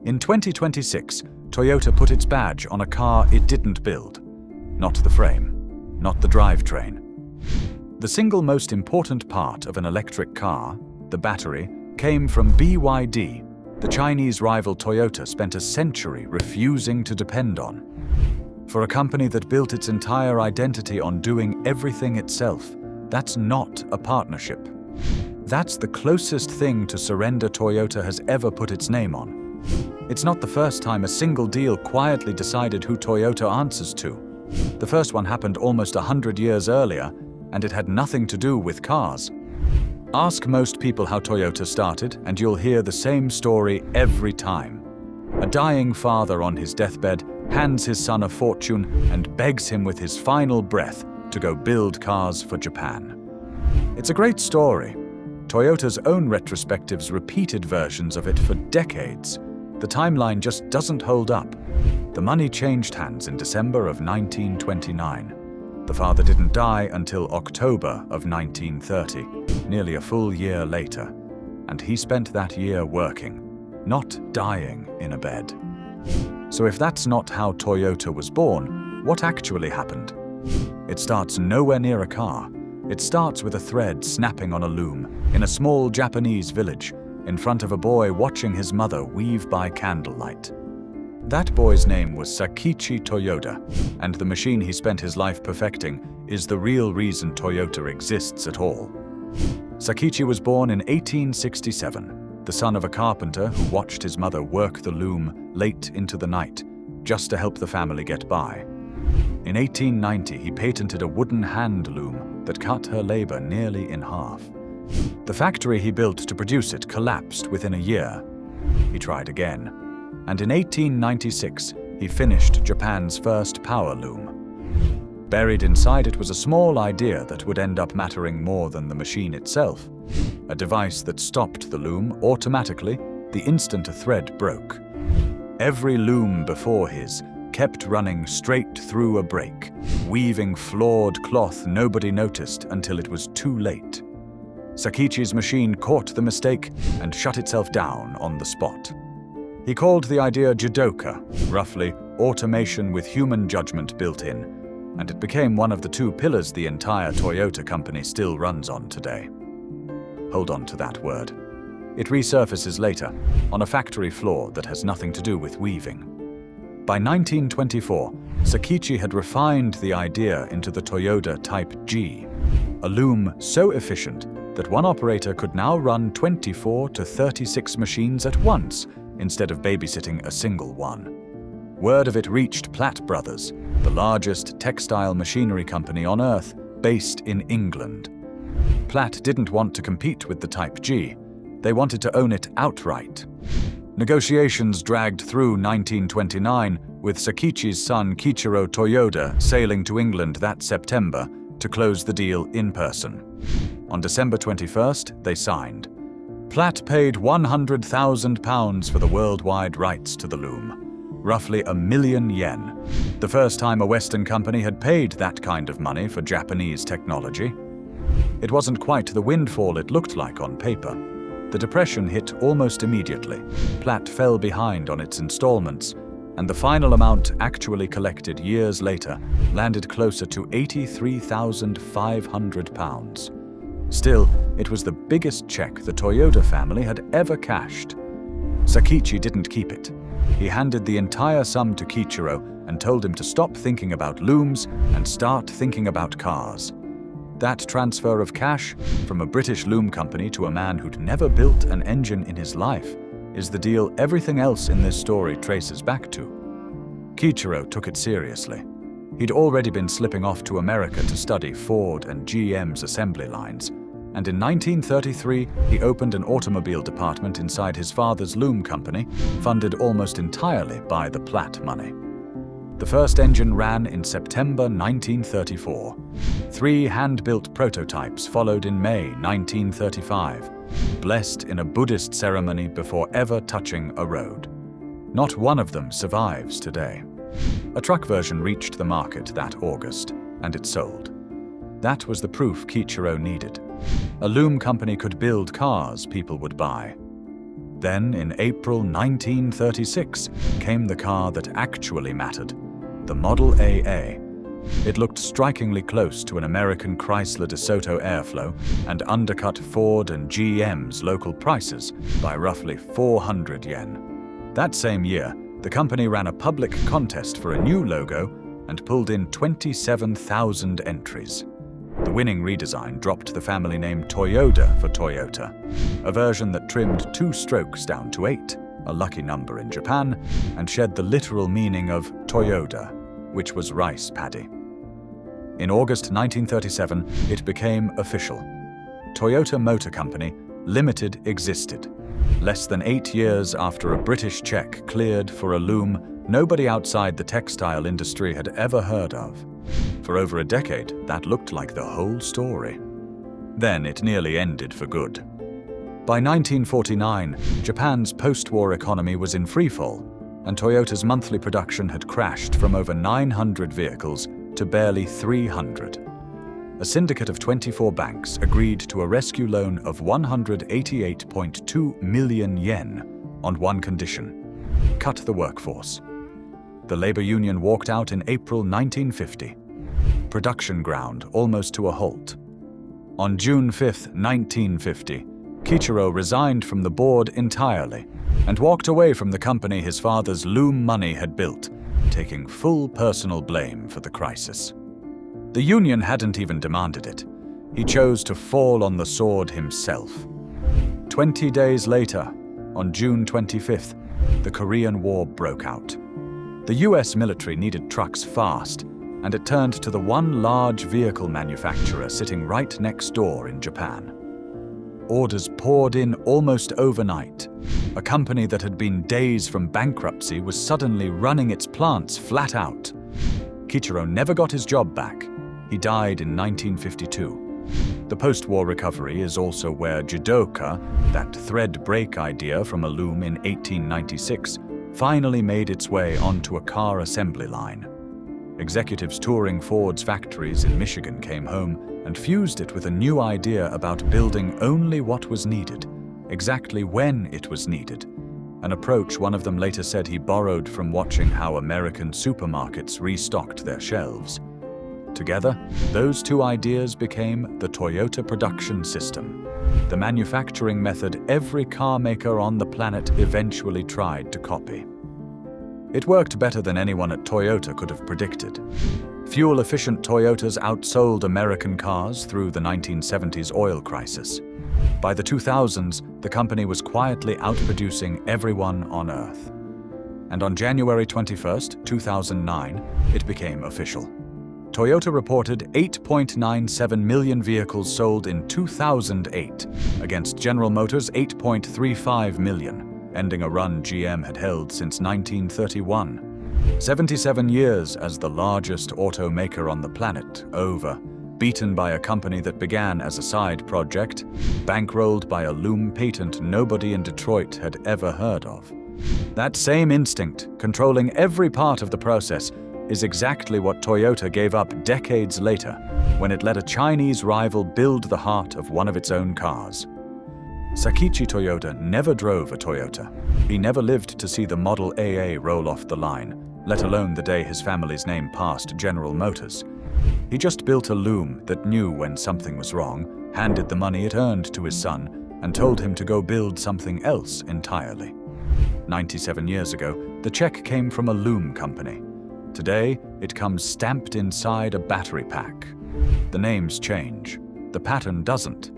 In 2026, Toyota put its badge on a car it didn't build. Not the frame, not the drivetrain. The single most important part of an electric car, the battery, came from BYD. The Chinese rival Toyota spent a century refusing to depend on. For a company that built its entire identity on doing everything itself, that's not a partnership. That's the closest thing to surrender Toyota has ever put its name on. It's not the first time a single deal quietly decided who Toyota answers to. The first one happened almost 100 years earlier, and it had nothing to do with cars. Ask most people how Toyota started, and you'll hear the same story every time. A dying father on his deathbed hands his son a fortune and begs him with his final breath to go build cars for Japan. It's a great story. Toyota's own retrospectives repeated versions of it for decades. The timeline just doesn't hold up. The money changed hands in December of 1929. The father didn't die until October of 1930, nearly a full year later. And he spent that year working, not dying in a bed. So if that's not how Toyota was born, what actually happened? It starts nowhere near a car. It starts with a thread snapping on a loom in a small Japanese village in front of a boy watching his mother weave by candlelight. That boy's name was Sakichi Toyoda, and the machine he spent his life perfecting is the real reason Toyota exists at all. Sakichi was born in 1867, the son of a carpenter who watched his mother work the loom late into the night, just to help the family get by. In 1890, he patented a wooden hand loom that cut her labor nearly in half. The factory he built to produce it collapsed within a year. He tried again, and in 1896, he finished Japan's first power loom. Buried inside it was a small idea that would end up mattering more than the machine itself. A device that stopped the loom automatically the instant a thread broke. Every loom before his kept running straight through a break, weaving flawed cloth nobody noticed until it was too late. Sakichi's machine caught the mistake and shut itself down on the spot. He called the idea Jidoka, roughly automation with human judgment built in, and it became one of the two pillars the entire Toyota company still runs on today. Hold on to that word. It resurfaces later, on a factory floor that has nothing to do with weaving. By 1924, Sakichi had refined the idea into the Toyota Type G, a loom so efficient that one operator could now run 24 to 36 machines at once instead of babysitting a single one. Word of it reached Platt Brothers, the largest textile machinery company on Earth, based in England. Platt didn't want to compete with the Type G. They wanted to own it outright. Negotiations dragged through 1929, with Sakichi's son Kiichiro Toyoda sailing to England that September to close the deal in person. On December 21st, they signed. Platt paid £100,000 for the worldwide rights to the loom, roughly £1 million, the first time a Western company had paid that kind of money for Japanese technology. It wasn't quite the windfall it looked like on paper. The Depression hit almost immediately. Platt fell behind on its installments, and the final amount actually collected years later landed closer to £83,500. Still, it was the biggest check the Toyota family had ever cashed. Sakichi didn't keep it. He handed the entire sum to Kiichiro and told him to stop thinking about looms and start thinking about cars. That transfer of cash from a British loom company to a man who'd never built an engine in his life is the deal everything else in this story traces back to. Kiichiro took it seriously. He'd already been slipping off to America to study Ford and GM's assembly lines, and in 1933 he opened an automobile department inside his father's loom company, funded almost entirely by the Platt money. The first engine ran in September 1934. 3 hand-built prototypes followed in May 1935, blessed in a Buddhist ceremony before ever touching a road. Not one of them survives today. A truck version reached the market that August, and it sold. That was the proof Kiichiro needed. A loom company could build cars people would buy. Then, in April 1936, came the car that actually mattered, the Model AA. It looked strikingly close to an American Chrysler DeSoto Airflow and undercut Ford and GM's local prices by roughly 400 yen. That same year, the company ran a public contest for a new logo and pulled in 27,000 entries. The winning redesign dropped the family name Toyota for Toyota, a version that trimmed 2 strokes down to 8, a lucky number in Japan, and shed the literal meaning of Toyota, which was rice paddy. In August 1937, it became official. Toyota Motor Company Limited existed. Less than 8 years after a British check cleared for a loom nobody outside the textile industry had ever heard of. For over a decade, that looked like the whole story. Then it nearly ended for good. By 1949, Japan's post-war economy was in freefall, and Toyota's monthly production had crashed from over 900 vehicles to barely 300. A syndicate of 24 banks agreed to a rescue loan of 188.2 million yen on one condition: cut the workforce. The labor union walked out in April 1950. Production ground almost to a halt. On June 5, 1950, Kichiro resigned from the board entirely and walked away from the company his father's loom money had built, taking full personal blame for the crisis. The union hadn't even demanded it. He chose to fall on the sword himself. 20 days later, on June 25th, the Korean War broke out. The US military needed trucks fast, and it turned to the one large vehicle manufacturer sitting right next door in Japan. Orders poured in almost overnight. A company that had been days from bankruptcy was suddenly running its plants flat out. Kichiro never got his job back. He died in 1952. The post-war recovery is also where judoka, that thread brake idea from a loom in 1896, finally made its way onto a car assembly line. Executives touring Ford's factories in Michigan came home and fused it with a new idea about building only what was needed, exactly when it was needed, an approach one of them later said he borrowed from watching how American supermarkets restocked their shelves. Together, those two ideas became the Toyota production system, the manufacturing method every car maker on the planet eventually tried to copy. It worked better than anyone at Toyota could have predicted. Fuel-efficient Toyotas outsold American cars through the 1970s oil crisis. By the 2000s, the company was quietly outproducing everyone on Earth. And on January 21, 2009, it became official. Toyota reported 8.97 million vehicles sold in 2008, against General Motors' 8.35 million. Ending a run GM had held since 1931. 77 years as the largest automaker on the planet over, beaten by a company that began as a side project, bankrolled by a loom patent nobody in Detroit had ever heard of. That same instinct, controlling every part of the process, is exactly what Toyota gave up decades later when it let a Chinese rival build the heart of one of its own cars. Sakichi Toyoda never drove a Toyota. He never lived to see the Model AA roll off the line, let alone the day his family's name passed General Motors. He just built a loom that knew when something was wrong, handed the money it earned to his son, and told him to go build something else entirely. 97 years ago, the check came from a loom company. Today, it comes stamped inside a battery pack. The names change. The pattern doesn't.